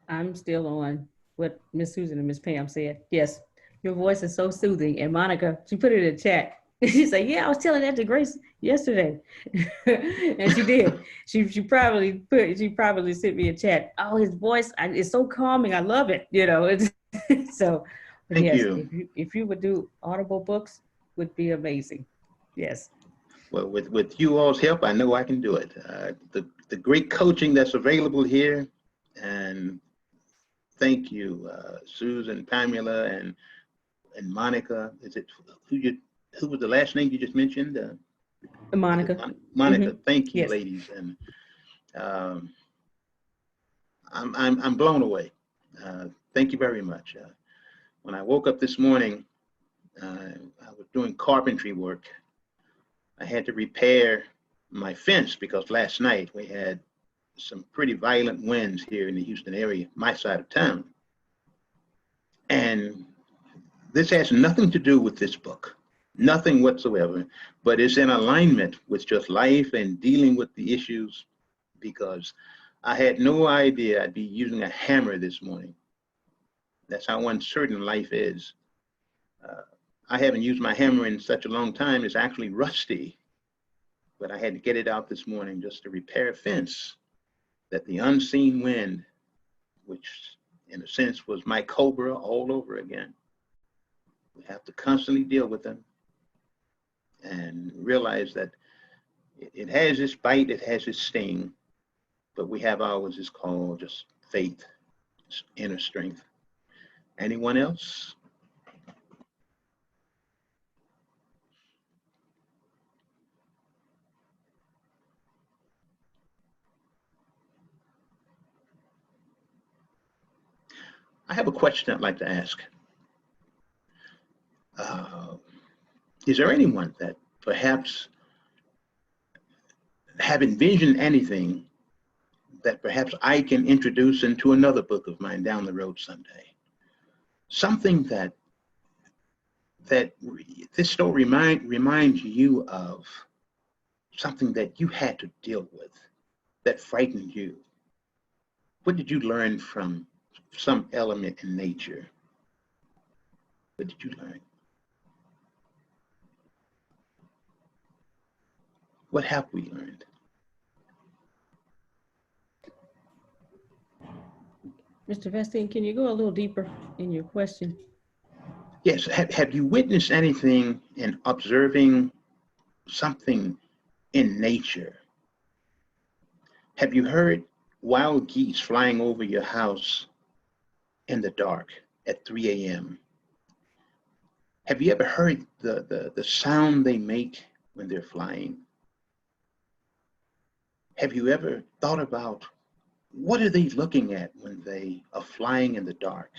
I'm still on what Miss Susan and Miss Pam said. Yes, your voice is so soothing. And Monica, she put it in the chat. She said, yeah, I was telling that to Grace yesterday. And she did. She probably sent me a chat. Oh, his voice is so calming. I love it. You know, so Thank yes, you. If you would do audible books, would be amazing. Yes. Well, with you all's help, I know I can do it. The great coaching that's available here, and thank you, Susan, Pamela, and Monica. Is it who was the last name you just mentioned? Monica. Monica. Mm-hmm. Thank you, Yes. ladies, and I'm blown away. Thank you very much. When I woke up this morning, I was doing carpentry work. I had to repair my fence because last night we had some pretty violent winds here in the Houston area, my side of town. And this has nothing to do with this book, nothing whatsoever, but it's in alignment with just life and dealing with the issues, because I had no idea I'd be using a hammer this morning. That's how uncertain life is. I haven't used my hammer in such a long time. It's actually rusty, but I had to get it out this morning just to repair a fence that the unseen wind, which in a sense was my cobra all over again. We have to constantly deal with them and realize that it has its bite, it has its sting, but we have ours is called just faith, inner strength. Anyone else? I have a question I'd like to ask. Is there anyone that perhaps have envisioned anything that perhaps I can introduce into another book of mine down the road someday? Something that this story reminds you of something that you had to deal with, that frightened you. What did you learn from some element in nature. What did you learn? What have we learned? Mr. Vestine, can you go a little deeper in your question? Yes, have you witnessed anything in observing something in nature? Have you heard wild geese flying over your house in the dark at 3 a.m.? Have you ever heard the sound they make when they're flying? Have you ever thought about what are they looking at when they are flying in the dark?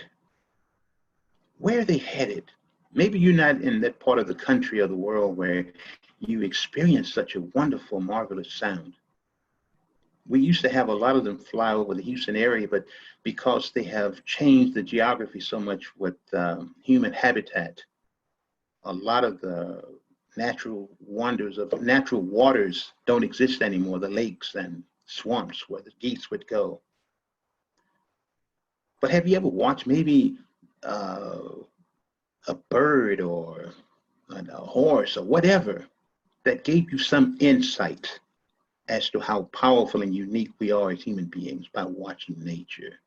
Where are they headed? Maybe you're not in that part of the country or the world where you experience such a wonderful, marvelous sound. We used to have a lot of them fly over the Houston area, but because they have changed the geography so much with human habitat, a lot of the natural wonders of natural waters don't exist anymore, the lakes and swamps where the geese would go. But have you ever watched maybe a bird or a horse or whatever that gave you some insight as to how powerful and unique we are as human beings by watching nature?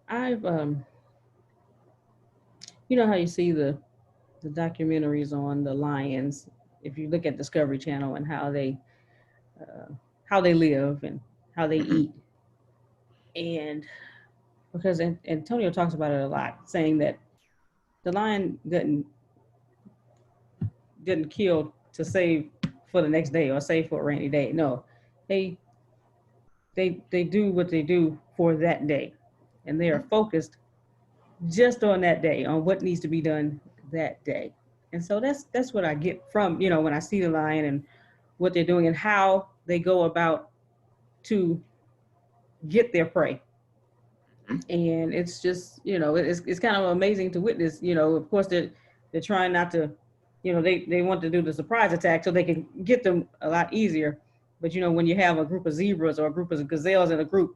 I've, you know how you see the documentaries on the lions, if you look at Discovery Channel and how they live and how they Mhm. eat. And because Antonio talks about it a lot, saying that the lion didn't kill to save for the next day or save for a rainy day. No, they they do what they do for that day, and they are focused just on that day, on what needs to be done that day. And so that's what I get from, you know, when I see the lion and what they're doing and how they go about to get their prey. Mhm. And it's just, you know, it's kind of amazing to witness. You know, of course they're trying not to, you know, they want to do the surprise attack so they can get them a lot easier. But you know, when you have a group of zebras or a group of gazelles in a group,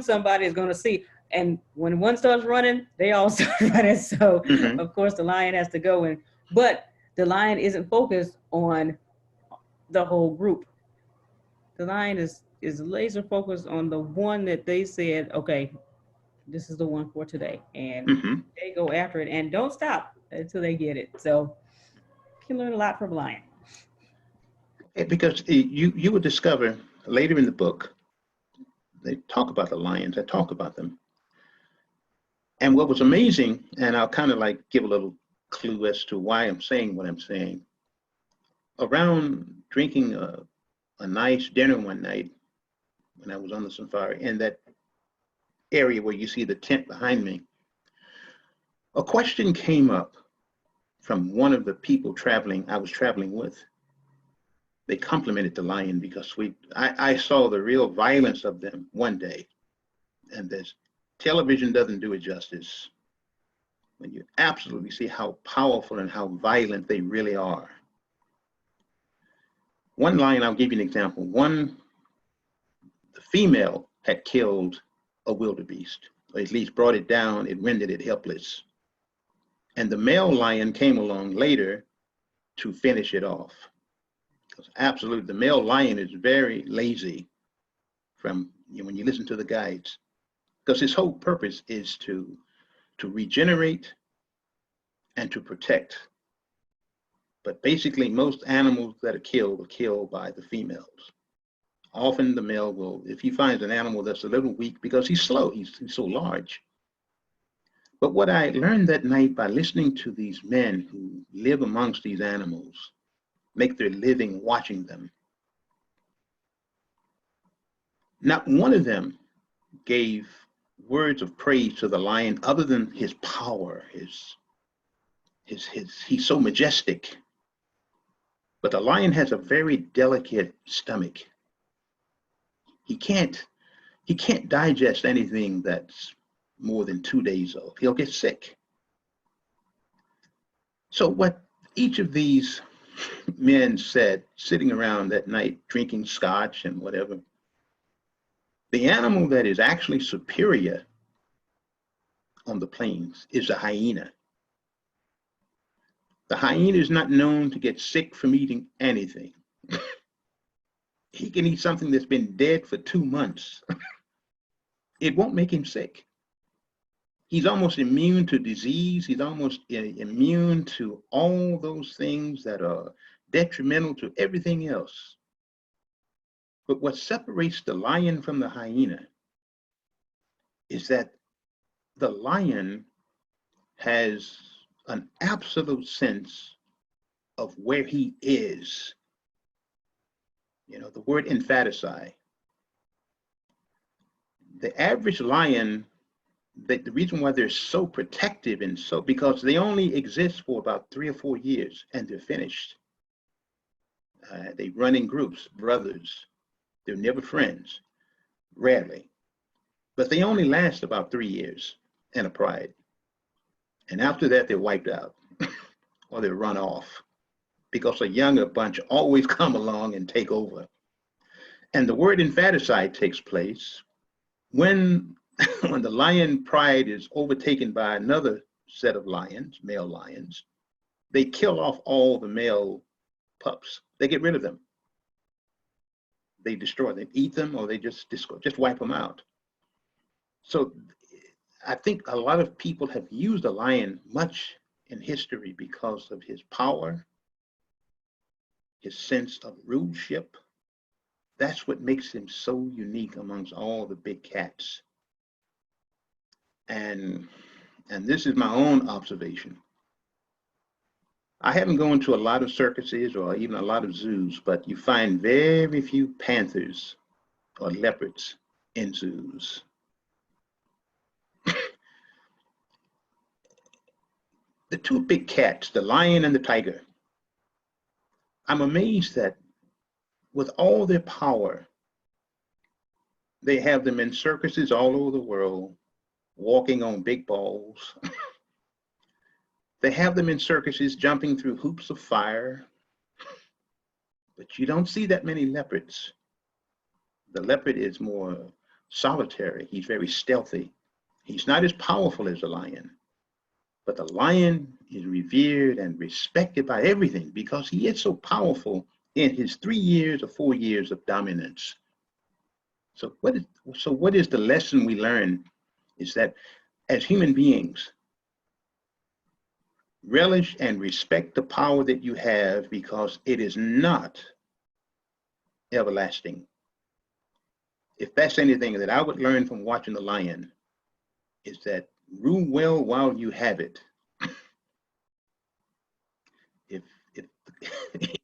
somebody is going to see, and when one starts running, they all start running. So Mhm. of course the lion has to go in, but the lion isn't focused on the whole group. The lion is laser focused on the one that they said, okay, this is the one for today, and Mhm. they go after it and don't stop until they get it. So you can learn a lot from lion. Because you would discover later in the book, they talk about the lions, they talk about them. And what was amazing, and I'll kind of like give a little clue as to why I'm saying what I'm saying. Around drinking a nice dinner one night when I was on the safari, in that area where you see the tent behind me, a question came up from one of the people I was traveling with. They complimented the lion because I saw the real violence of them one day, and this television doesn't do it justice when you absolutely see how powerful and how violent they really are. One lion, I'll give you an example. The female had killed a wildebeest, or at least brought it down, it rendered it helpless. And the male lion came along later to finish it off. Because absolutely, the male lion is very lazy from when you listen to the guides, because his whole purpose is to regenerate and to protect. But basically, most animals that are killed by the females. Often the male will, if he finds an animal that's a little weak, because he's slow, he's so large. But what I learned that night by listening to these men who live amongst these animals, make their living watching them, not one of them gave words of praise to the lion other than his power, he's so majestic. But the lion has a very delicate stomach. He can't digest anything that's more than 2 days old. He'll get sick. So what each of these men said, sitting around that night drinking scotch and whatever, the animal that is actually superior on the plains is a hyena. The hyena is not known to get sick from eating anything. He can eat something that's been dead for 2 months. It won't make him sick. He's almost immune to disease. He's almost immune to all those things that are detrimental to everything else. But what separates the lion from the hyena is that the lion has an absolute sense of where he is. You know, the word infanticide. The average lion, the reason why they're so protective and so, because they only exist for about 3 or 4 years and they're finished. They run in groups, brothers. They're never friends, rarely. But they only last about 3 years in a pride. And after that, they're wiped out or they run off because a younger bunch always come along and take over. And the word infanticide takes place when, when the lion pride is overtaken by another set of lions, male lions. They kill off all the male pups. They get rid of them. They destroy them, eat them, or they just wipe them out. So I think a lot of people have used the lion much in history because of his power, his sense of ruleship. That's what makes him so unique amongst all the big cats. And this is my own observation. I haven't gone to a lot of circuses or even a lot of zoos, but you find very few panthers or leopards in zoos. The two big cats, the lion and the tiger, I'm amazed that with all their power, they have them in circuses all over the world, walking on big balls. They have them in circuses jumping through hoops of fire, but you don't see that many leopards. The leopard is more solitary. He's very stealthy. He's not as powerful as the lion, but the lion is revered and respected by everything because he is so powerful in his 3 years or 4 years of dominance. So what is the lesson we learn is that as human beings, relish and respect the power that you have because it is not everlasting. If that's anything that I would learn from watching the lion, is that rule well while you have it. If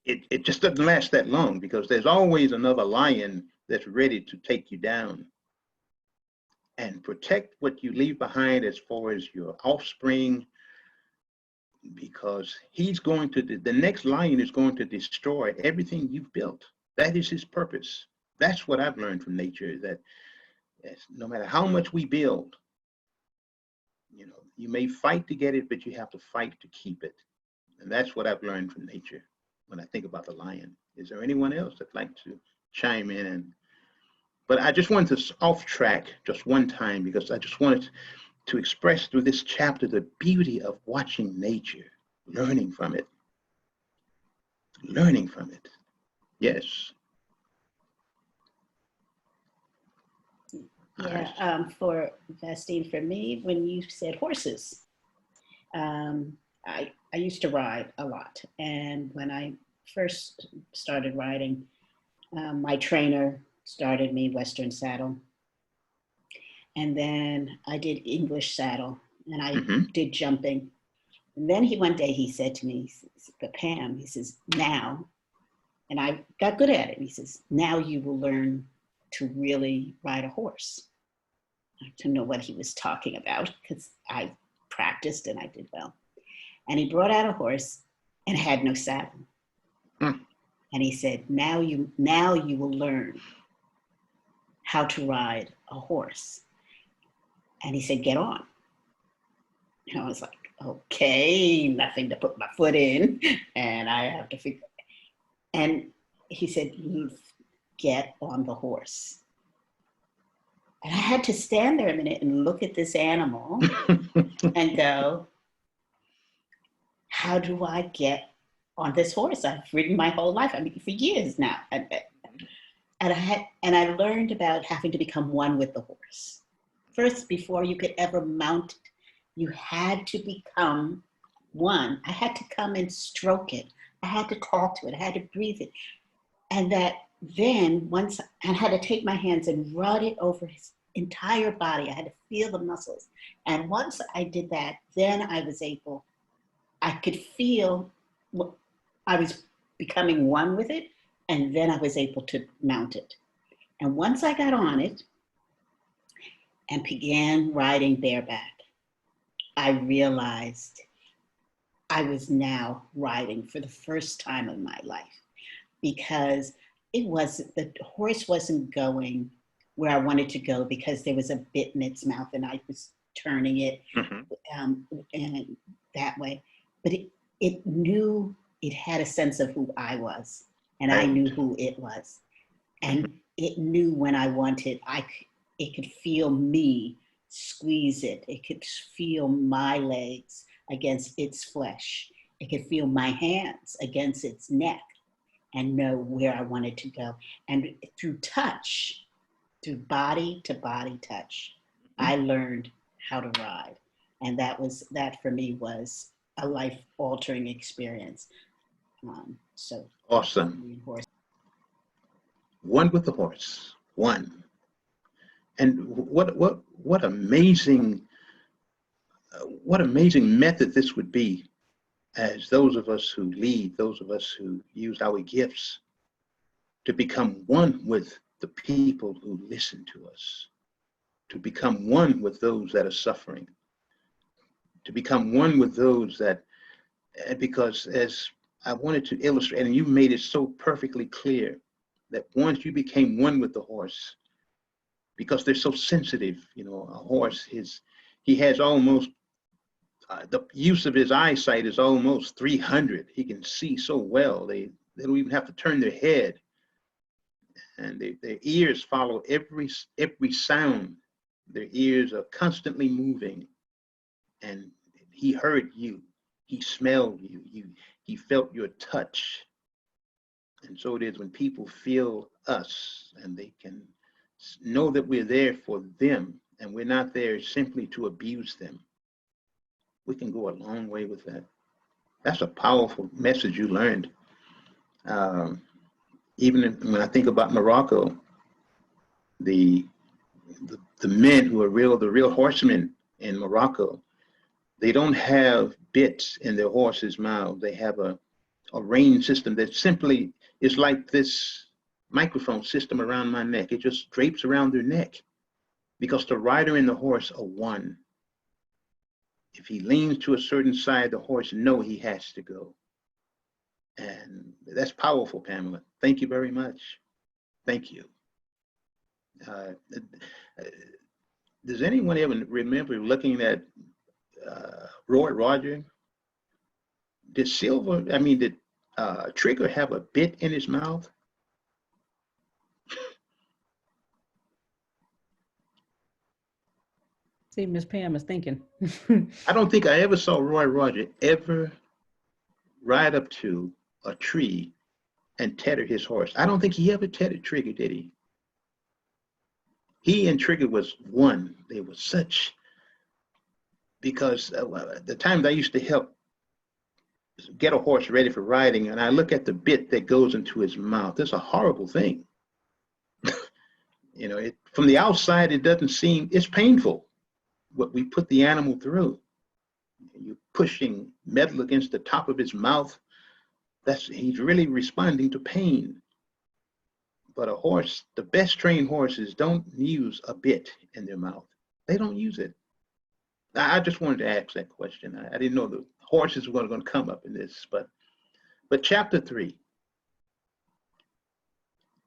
it just doesn't last that long because there's always another lion that's ready to take you down. And protect what you leave behind as far as your offspring, because he's going to, the next lion is going to destroy everything you've built. That is his purpose. That's what I've learned from nature, that no matter how much we build, you know, you may fight to get it, but you have to fight to keep it. And that's what I've learned from nature when I think about the lion. Is there anyone else that'd like to chime in? But I just wanted to off track just one time because I just wanted to express through this chapter the beauty of watching nature, learning from it. Learning from it. Yes. Yeah, for Vastine, for me, when you said horses, I used to ride a lot. And when I first started riding, my trainer started me Western saddle. And then I did English saddle and I did jumping. And then one day he said to me, but Pam, he says, now, and I got good at it. He says, now you will learn to really ride a horse. I didn't know what he was talking about because I practiced and I did well. And he brought out a horse and had no saddle. And he said, now you will learn how to ride a horse. And he said, get on. And I was like, okay, nothing to put my foot in, and I have to figure. And he said, get on the horse. And I had to stand there a minute and look at this animal and go, how do I get on this horse? I've ridden my whole life, I mean, for years now. And I learned about having to become one with the horse. First, before you could ever mount it, you had to become one. I had to come and stroke it. I had to talk to it. I had to breathe it. And that then once I had to take my hands and rub it over his entire body. I had to feel the muscles. And once I did that, then I could feel I was becoming one with it. And then I was able to mount it. And once I got on it and began riding bareback, I realized I was now riding for the first time in my life, because the horse wasn't going where I wanted to go because there was a bit in its mouth and I was turning it and that way. But it knew, it had a sense of who I was, and I knew who it was. And it knew when I wanted, it could feel me squeeze it. It could feel my legs against its flesh. It could feel my hands against its neck and know where I wanted to go. And through touch, through body to body touch, I learned how to ride. And that for me was a life-altering experience. So Awesome. One with the horse, one. And what amazing method this would be, as those of us who lead, those of us who use our gifts to become one with the people who listen to us, to become one with those that are suffering, to become one with those that, because as I wanted to illustrate, and you made it so perfectly clear, that once you became one with the horse, because they're so sensitive, you know, a horse, he has almost, the use of his eyesight is almost 300. He can see so well. They don't even have to turn their head. And their ears follow every sound. Their ears are constantly moving. And he heard you. He smelled you. He felt your touch. And so it is when people feel us and they can know that we're there for them and we're not there simply to abuse them. We can go a long way with that. That's a powerful message you learned. Even when I think about Morocco, the men who are the real horsemen in Morocco, they don't have bits in their horse's mouth. They have a rein system that simply is like this microphone system around my neck. It just drapes around their neck, because the rider and the horse are one. If he leans to a certain side, the horse knows he has to go. And that's powerful, Pamela. Thank you very much. Thank you. Does anyone ever remember looking at Roy Roger? Did Trigger have a bit in his mouth? See, Miss Pam is thinking. I don't think I ever saw Roy Roger ever ride up to a tree and tether his horse. I don't think he ever tethered Trigger, did he? He and Trigger was one. They were such, because the times I used to help get a horse ready for riding, and I look at the bit that goes into his mouth. It's a horrible thing. You know, from the outside, it doesn't seem, it's painful what we put the animal through. You're pushing metal against the top of his mouth. He's really responding to pain. But a horse, the best trained horses don't use a bit in their mouth. They don't use it. I just wanted to ask that question. I didn't know the horses were going to come up in this, but chapter 3,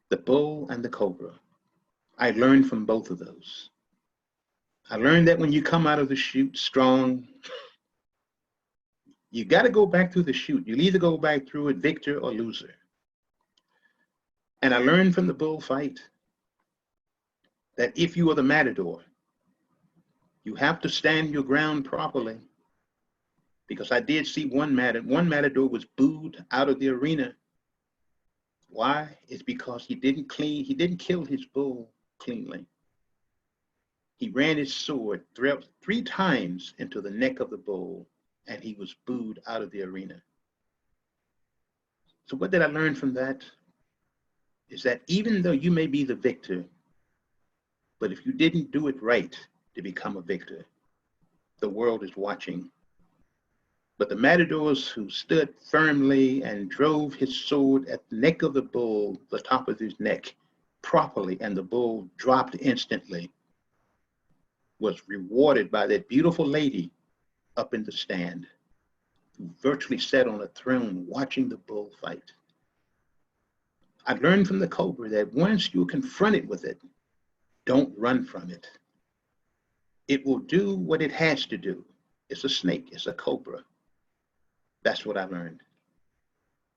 the bull and the cobra. I learned from both of those. I learned that when you come out of the chute strong, You got to go back through the chute. You'll either go back through it victor or loser. And I learned from the bullfight that if you are the matador, you have to stand your ground properly. Because I did see one matador was booed out of the arena. Why? It's because he didn't kill his bull cleanly. He ran his sword three times into the neck of the bull, and he was booed out of the arena. So what did I learn from that? Is that even though you may be the victor, but if you didn't do it right to become a victor, the world is watching. But the matadors who stood firmly and drove his sword at the neck of the bull, the top of his neck, properly, and the bull dropped instantly, was rewarded by that beautiful lady up in the stand, who virtually sat on a throne watching the bull fight. I learned from the cobra that once you're confronted with it, don't run from it. It will do what it has to do. It's a snake, it's a cobra. That's what I learned.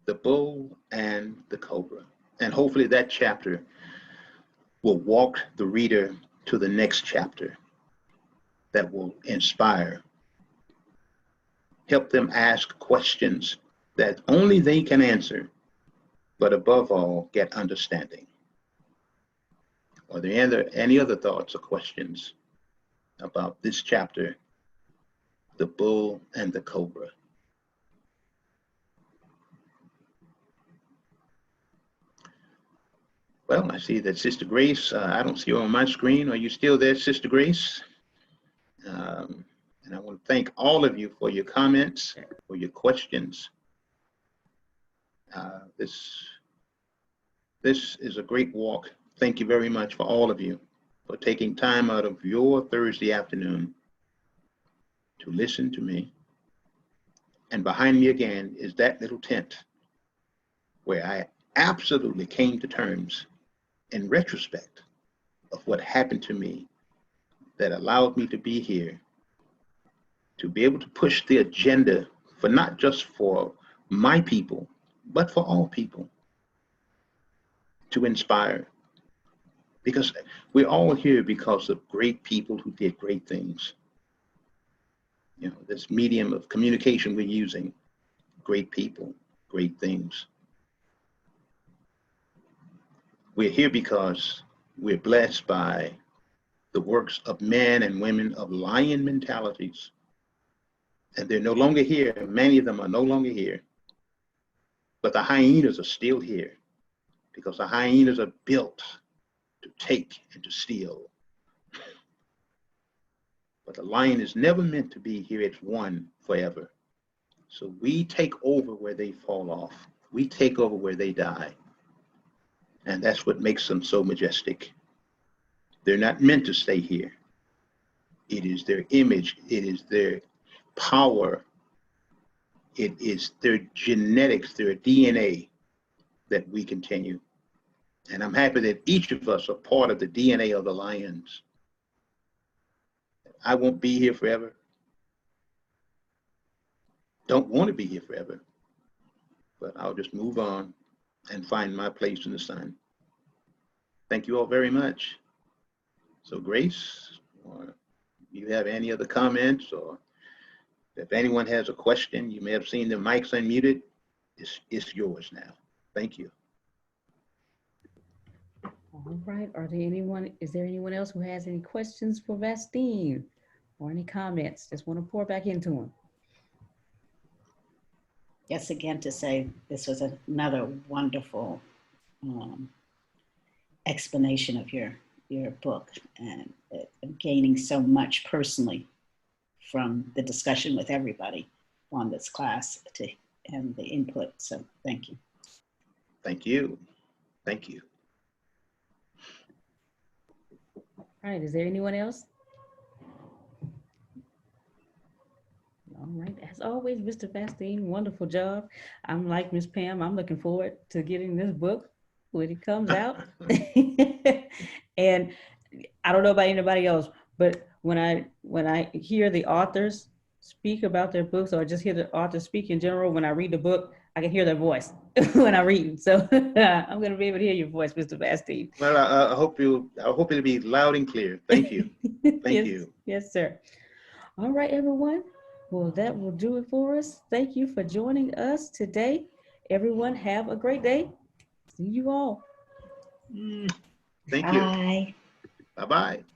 The bull and the cobra. And hopefully that chapter will walk the reader to the next chapter that will inspire, help them ask questions that only they can answer, but above all, get understanding. Are there any other thoughts or questions about this chapter, the bull and the cobra? Well, I see that Sister Grace, I don't see her on my screen. Are you still there, Sister Grace? And I want to thank all of you for your comments, for your questions. This is a great walk. Thank you very much for all of you for taking time out of your Thursday afternoon to listen to me. And behind me again is that little tent where I absolutely came to terms in retrospect of what happened to me that allowed me to be here, to be able to push the agenda for not just for my people, but for all people, to inspire. Because we're all here because of great people who did great things. You know, this medium of communication we're using, great people, great things. We're here because we're blessed by the works of men and women of lion mentalities. And they're no longer here. Many of them are no longer here. But the hyenas are still here because the hyenas are built to take and to steal. But the lion is never meant to be here. It's one forever. So we take over where they fall off. We take over where they die. And that's what makes them so majestic. They're not meant to stay here. It is their image. It is their power. It is their genetics, their DNA that we continue. And I'm happy that each of us are part of the DNA of the lions. I won't be here forever. Don't want to be here forever. But I'll just move on and find my place in the sun. Thank you all very much. So Grace, or you have any other comments, or if anyone has a question, you may have seen the mics unmuted. It's yours now. Thank you. All right. Is there anyone else who has any questions for Vastine or any comments? Just want to pour back into him. Yes, again, to say this was another wonderful explanation of your book, and gaining so much personally from the discussion with everybody on this class and the input. So thank you. Thank you. Thank you. All right. Is there anyone else? All right. As always, Mr. Vastine, wonderful job. I'm like Miss Pam. I'm looking forward to getting this book when it comes out. And I don't know about anybody else, but when I hear the authors speak about their books or just hear the author speak in general, when I read the book, I can hear their voice when I read. So I'm going to be able to hear your voice, Mr. Bastine. Well, I hope it'll be loud and clear. Thank you. Thank Yes, you. yes, sir. All right, everyone. Well, that will do it for us. Thank you for joining us today. Everyone, have a great day. See you all. Thank you. Bye. Bye-bye.